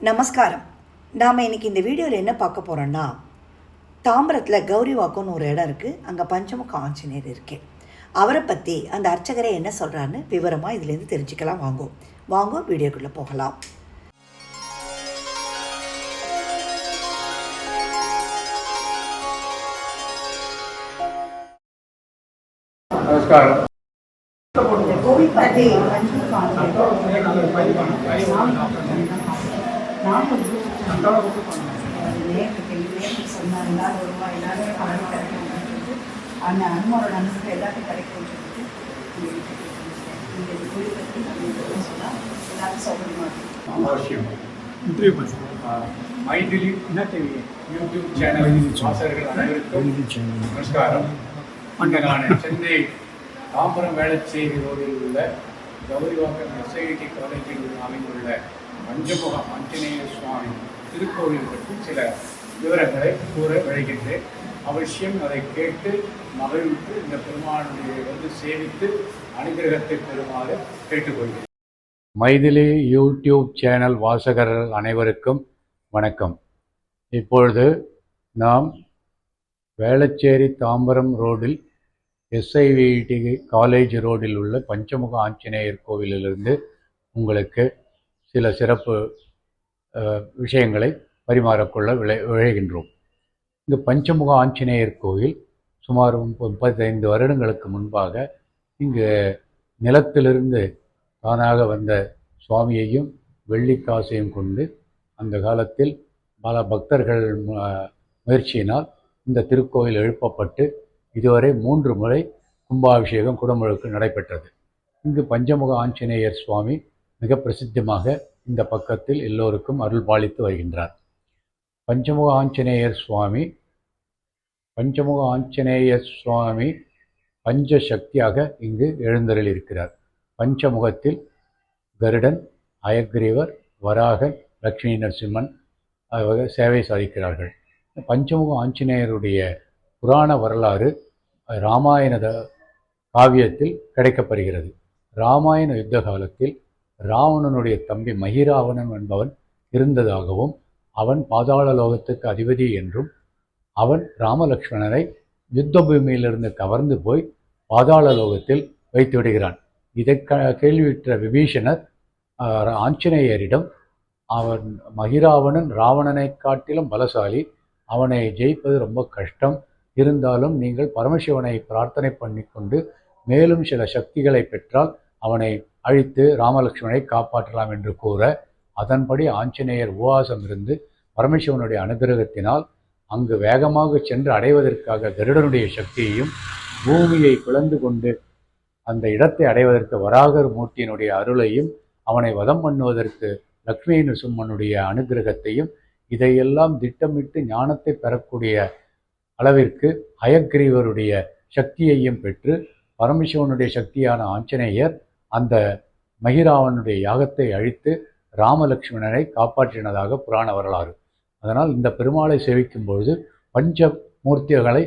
நமஸ்காரம். நாம் இன்றைக்கி இந்த வீடியோவில் என்ன பார்க்க போகிறோன்னா, தாம்பரத்தில் கௌரிவாக்கம்னு ஒரு இடம் இருக்குது. அங்கே பஞ்சமுக ஆஞ்சநேயர் இருக்குது. அவரை பற்றி அந்த அர்ச்சகரை என்ன சொல்கிறான்னு விவரமாக இதுலேருந்து தெரிஞ்சுக்கலாம். வாங்க வீடியோக்குள்ளே போகலாம். நமஸ்காரம். கோவில் பற்றி சொன்னாங்க. எல்லாருமே பலன் கிடைக்கும் அந்த அனுமரோட நம்பிக்கை எல்லாத்தையும் கிடைக்கும் சொல்லிட்டு நீங்கள் இந்த கோவில் பற்றி சொன்னால் எல்லாரும் சௌகரியமாக அவசியம். மைதிலி யூடியூப் சேனல் வாசகர்கள் அனைவருக்கும் நமஸ்காரம். நான் சென்னை தாம்பரம் வேளச்சேரி ரோடில் உள்ள கௌரிவாக்கம் எஸ்ஐடி காலேஜில் அமைந்துள்ள பஞ்சமுக ஆஞ்சநேயர் சுவாமி திருக்கோவில் பற்றி சில விவரங்களை கூற விளைகின்றேன். அவசியம் அதை கேட்டு மகிழ்ந்து இந்த பெருமானுடைய சேவித்து அனுகிரகத்தை பெறுமாறு கேட்டுக்கொள்கிறேன். மைதிலி யூடியூப் சேனல் வாசகர்கள் அனைவருக்கும் வணக்கம். இப்பொழுது நாம் வேளச்சேரி தாம்பரம் ரோடில் எஸ்ஐவிடி காலேஜ் ரோடில் உள்ள பஞ்சமுக ஆஞ்சநேயர் கோவிலிலிருந்து உங்களுக்கு சில சிறப்பு விஷயங்களை பரிமாறக்கொள்ள விழைகின்றோம். இந்த பஞ்சமுக ஆஞ்சநேயர் கோவில் சுமார் 35 வருடங்களுக்கு முன்பாக இங்கு நிலத்திலிருந்து தானாக வந்த சுவாமியையும் வெள்ளிக்காசையும் கொண்டு அந்த காலத்தில் பல பக்தர்கள் முயற்சியினால் இந்த திருக்கோவில் எழுப்பப்பட்டு இதுவரை 3 முறை கும்பாபிஷேகம் குடமுழுக்கு நடைபெற்றது. இங்கு பஞ்சமுக ஆஞ்சநேயர் சுவாமி மிக பிரசித்தமாக இந்த பக்கத்தில் எல்லோருக்கும் அருள் பாலித்து வருகின்றார். பஞ்சமுக ஆஞ்சநேயர் சுவாமி பஞ்சசக்தியாக இங்கு எழுந்தருளியிருக்கிறார். பஞ்சமுகத்தில் கருடன், அயக்ரீவர், வராகன், லட்சுமி நரசிம்மன் சேவை சாதிக்கிறார்கள். பஞ்சமுக ஆஞ்சநேயருடைய புராண வரலாறு இராமாயண காவியத்தில் கிடைக்கப்பெறுகிறது. இராமாயண யுத்த காலத்தில் ராவணனுடைய தம்பி மகிராவணன் என்பவன் இருந்ததாகவும் அவன் பாதாள லோகத்துக்கு அதிபதி என்றும் அவன் ராமலக்ஷ்மணரை யுத்த பூமியிலிருந்து கவர்ந்து போய் பாதாள லோகத்தில் வைத்து விடுகிறான். இதை கேள்வியுற்ற விபீஷணர் ஆஞ்சநேயரிடம், அவன் மகிராவணன் ராவணனை காட்டிலும் பலசாலி, அவனை ஜெயிப்பது ரொம்ப கஷ்டம், இருந்தாலும் நீங்கள் பரமசிவனை பிரார்த்தனை பண்ணி கொண்டு மேலும் சில சக்திகளை பெற்றால் அவனை அழித்து ராமலக்ஷ்மணனை காப்பாற்றலாம் என்று கூற, அதன்படி ஆஞ்சநேயர் உபவாசம் இருந்து பரமசிவனுடைய அனுகிரகத்தினால் அங்கு வேகமாக சென்று அடைவதற்காக கருடனுடைய சக்தியையும் பூமியை பிளந்து கொண்டு அந்த இடத்தை அடைவதற்கு வராகர் மூர்த்தியினுடைய அருளையும் அவனை வதம் பண்ணுவதற்கு லக்ஷ்மி நரசிம்மனுடைய அனுகிரகத்தையும் இதையெல்லாம் திட்டமிட்டு ஞானத்தை பெறக்கூடிய அளவிற்கு அயக்ரீவருடைய சக்தியையும் பெற்று பரமசிவனுடைய சக்தியான ஆஞ்சநேயர் அந்த மகிராவனுடைய யாகத்தை அழித்து ராமலக்ஷ்மணனை காப்பாற்றினதாக புராண வரலாறு. அதனால் இந்த பெருமாளை சேவிக்கும் பொழுது பஞ்சமூர்த்திகளை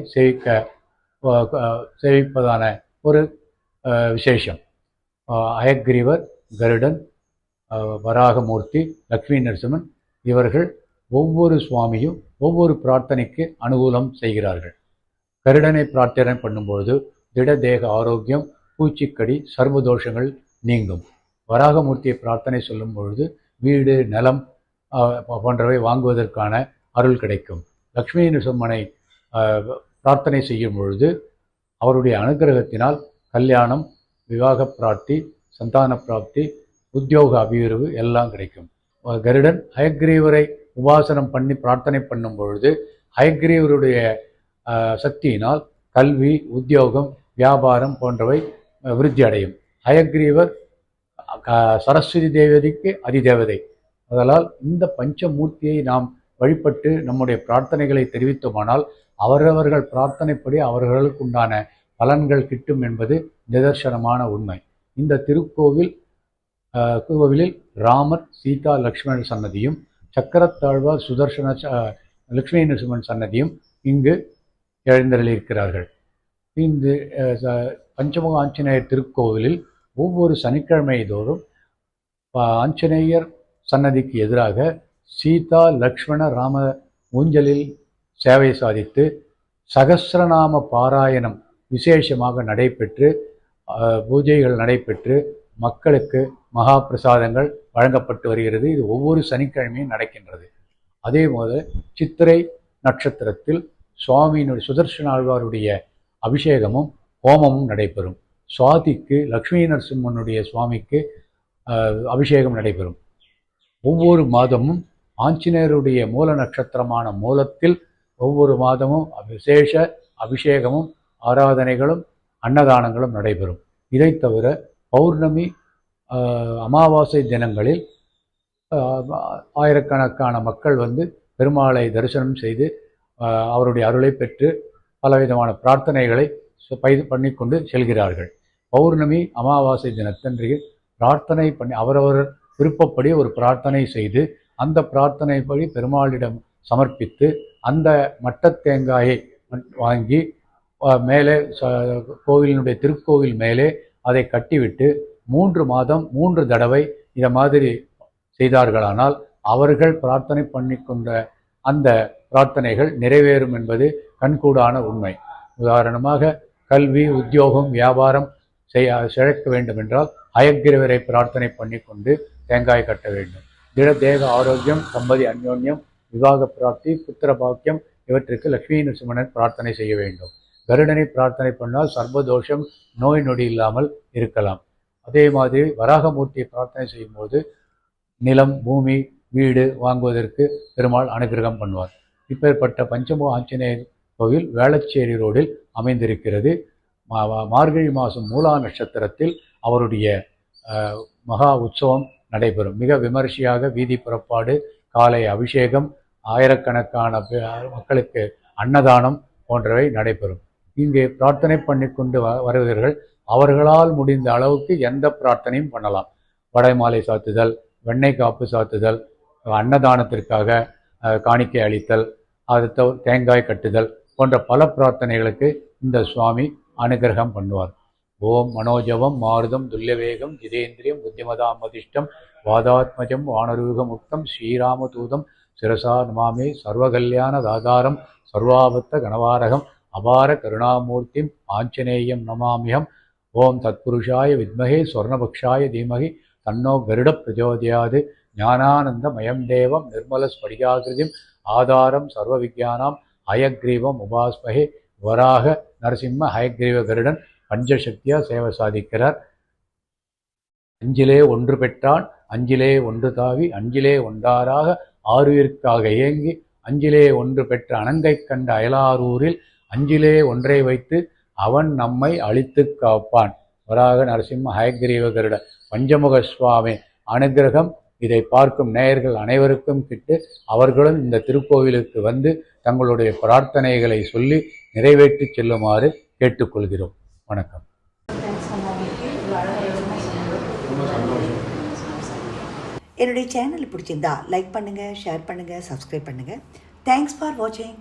சேவிப்பதான ஒரு விசேஷம். அயக்ரீவர், கருடன், வராகமூர்த்தி, லக்ஷ்மி நரசிம்மன் இவர்கள் ஒவ்வொரு சுவாமியும் ஒவ்வொரு பிரார்த்தனைக்கு அனுகூலம் செய்கிறார்கள். கருடனை பிரார்த்தனை பண்ணும்பொழுது திடதேக ஆரோக்கியம், பூச்சிக்கடி, சர்வதோஷங்கள் நீங்கும். வராகமூர்த்தியை பிரார்த்தனை சொல்லும் பொழுது வீடு, நிலம் போன்றவை வாங்குவதற்கான அருள் கிடைக்கும். லக்ஷ்மி நரசிம்மனை பிரார்த்தனை செய்யும் பொழுது அவருடைய அனுகிரகத்தினால் கல்யாணம், விவாக பிராப்தி, சந்தான பிராப்தி, உத்தியோக அபிவிருவு எல்லாம் கிடைக்கும். கருடன் ஹயக்ரீவரை உபாசனம் பண்ணி பிரார்த்தனை பண்ணும் பொழுது ஹயக்ரீவருடைய சக்தியினால் கல்வி, உத்தியோகம், வியாபாரம் போன்றவை விருத்தி அடையும். ஹயக்ரீவர் சரஸ்வதி தேவதைக்கு அதிதேவதை. அதனால் இந்த பஞ்சமூர்த்தியை நாம் வழிபட்டு நம்முடைய பிரார்த்தனைகளை தெரிவித்தோமானால் அவரவர்கள் பிரார்த்தனைப்படி அவர்களுக்கு உண்டான பலன்கள் கிட்டும் என்பது நிதர்சனமான உண்மை. இந்த கோவிலில் ராமர், சீதா, லக்ஷ்மணன் சன்னதியும், சக்கரத்தாழ்வார், சுதர்சன, லக்ஷ்மி நரசிம்மன் சன்னதியும் இங்கு எழுந்தருளியிருக்கிறார்கள். இந்த பஞ்சமுக ஆஞ்சநேயர் திருக்கோவிலில் ஒவ்வொரு சனிக்கிழமை தோறும் ஆஞ்சநேயர் சன்னதிக்கு எதிராக சீதா லக்ஷ்மண ராம ஊஞ்சலில் சேவை சாதித்து சகஸ்ரநாம பாராயணம் விசேஷமாக நடைபெற்று பூஜைகள் நடைபெற்று மக்களுக்கு மகா பிரசாதங்கள் வழங்கப்பட்டு வருகிறது. இது ஒவ்வொரு சனிக்கிழமையும் நடக்கின்றது. அதே போல சித்திரை நட்சத்திரத்தில் சுவாமியினுடைய சுதர்சன ஆழ்வாருடைய அபிஷேகமும் ஹோமமும் நடைபெறும். சுவாதிக்கு லக்ஷ்மி நரசிம்மனுடைய சுவாமிக்கு அபிஷேகம் நடைபெறும். ஒவ்வொரு மாதமும் ஆஞ்சநேயருடைய மூல நட்சத்திரமான மூலத்தில் ஒவ்வொரு மாதமும் விசேஷ அபிஷேகமும் ஆராதனைகளும் அன்னதானங்களும் நடைபெறும். இதை தவிர பௌர்ணமி அமாவாசை தினங்களில் ஆயிரக்கணக்கான மக்கள் பெருமாளை தரிசனம் செய்து அவருடைய அருளை பெற்று பலவிதமான பிரார்த்தனைகளை பண்ணிக்கொண்டு செல்கிறார்கள். பௌர்ணமி அமாவாசை தினத்தன்று பிரார்த்தனை பண்ணி அவரவர் விருப்பப்படி ஒரு பிரார்த்தனை செய்து அந்த பிரார்த்தனைப்படி பெருமாளிடம் சமர்ப்பித்து அந்த மட்டத்தேங்காயை வாங்கி மேலே கோவிலினுடைய திருக்கோவில் மேலே அதை கட்டிவிட்டு 3 மாதம் 3 தடவை இதை மாதிரி செய்தார்களானால் அவர்கள் பிரார்த்தனை பண்ணி கொண்ட அந்த பிரார்த்தனைகள் நிறைவேறும் என்பது கண்கூடான உண்மை. உதாரணமாக கல்வி, உத்தியோகம், வியாபாரம் சிழைக்க வேண்டும் என்றால் ஹயக்கிரவரை பிரார்த்தனை பண்ணி கொண்டு தேங்காய் கட்ட வேண்டும். தேக ஆரோக்கியம், தம்பதி அந்யோன்யம், விவாக பிராப்தி, புத்திர பாக்கியம் இவற்றுக்கு லக்ஷ்மி நரசிம்மனை பிரார்த்தனை செய்ய வேண்டும். கருடனை பிரார்த்தனை பண்ணால் சர்வதோஷம், நோய் நொடி இல்லாமல் இருக்கலாம். அதே மாதிரி வராகமூர்த்தியை பிரார்த்தனை செய்யும் போது நிலம், பூமி, வீடு வாங்குவதற்கு பெருமாள் அனுகிரகம் பண்ணுவார். இப்பேற்பட்ட பஞ்சமுக ஆஞ்சநேயர் கோவில் வேளச்சேரி ரோடில் அமைந்திருக்கிறது. மார்கழி மாதம் மூலா நட்சத்திரத்தில் அவருடைய மகா உற்சவம் நடைபெறும். மிக விமரிசையாக வீதி புறப்பாடு, காலை அபிஷேகம், ஆயிரக்கணக்கான மக்களுக்கு அன்னதானம் போன்றவை நடைபெறும். இங்கே பிரார்த்தனை பண்ணி கொண்டு வருவர்கள் அவர்களால் முடிந்த அளவுக்கு எந்த பிரார்த்தனையும் பண்ணலாம். வடைமாலை சாத்துதல், வெண்ணெய் காப்பு சாத்துதல், அன்னதானத்திற்காக காணிக்கை அளித்தல், அது தேங்காய் கட்டுதல் போன்ற பல பிரார்த்தனைகளுக்கு இந்த சுவாமி அனுகிரகம் பண்ணுவார். ஓம் மனோஜவம் மாருதம் துல்லியவேகம் ஜிதேந்திரியம் புத்திமதாம் மதிஷ்டம் வாதாத்மஜம் வானரூக முக்தம் ஸ்ரீராமதூதம் சிரசா நமாமே சர்வகல்யாண தாதாரம் சர்வாபத்த கணவாரகம் அபார கருணாமூர்த்திம் ஆஞ்சநேயம் நமாமியம். ஓம் தத்புருஷாய வித்மகே ஸ்வர்ணபக்ஷாய தீமகி தன்னோ கருட பிரஜோதயாது. ஞானானந்த மயம் தேவம் நிர்மல ஸ்படிகாகிருதிம் ஆதாரம் சர்வ விஜயானாம் ஹயக்ரீவம் உபாஸ்மகே. வராக நரசிம்ம ஹயக்ரீவ கருடன் பஞ்சசக்தியா சேவை சாதிக்கிறார். அஞ்சிலே ஒன்று பெற்றான் அஞ்சிலே ஒன்று தாவி அஞ்சிலே ஒன்றாராக ஆறுயிர்க்காக ஏங்கி அஞ்சிலே ஒன்று பெற்ற அனங்கை கண்ட அயலாரூரில் அஞ்சிலே ஒன்றை வைத்து அவன் நம்மை அழித்து காப்பான். வராக நரசிம்ம ஹயக்ரீவ கருட பஞ்சமுக சுவாமி அனுகிரகம் இதை பார்க்கும் நேயர்கள் அனைவருக்கும் கிட்டு அவர்களும் இந்த திருக்கோவிலுக்கு தங்களுடைய பிரார்த்தனைகளை சொல்லி நிறைவேற்றி செல்லுமாறு கேட்டுக்கொள்கிறோம். வணக்கம். என்னுடைய சேனல் பிடிச்சிருந்தா லைக் பண்ணுங்கள், ஷேர் பண்ணுங்கள், சப்ஸ்கிரைப் பண்ணுங்கள். தேங்க்ஸ் ஃபார் வாட்சிங்.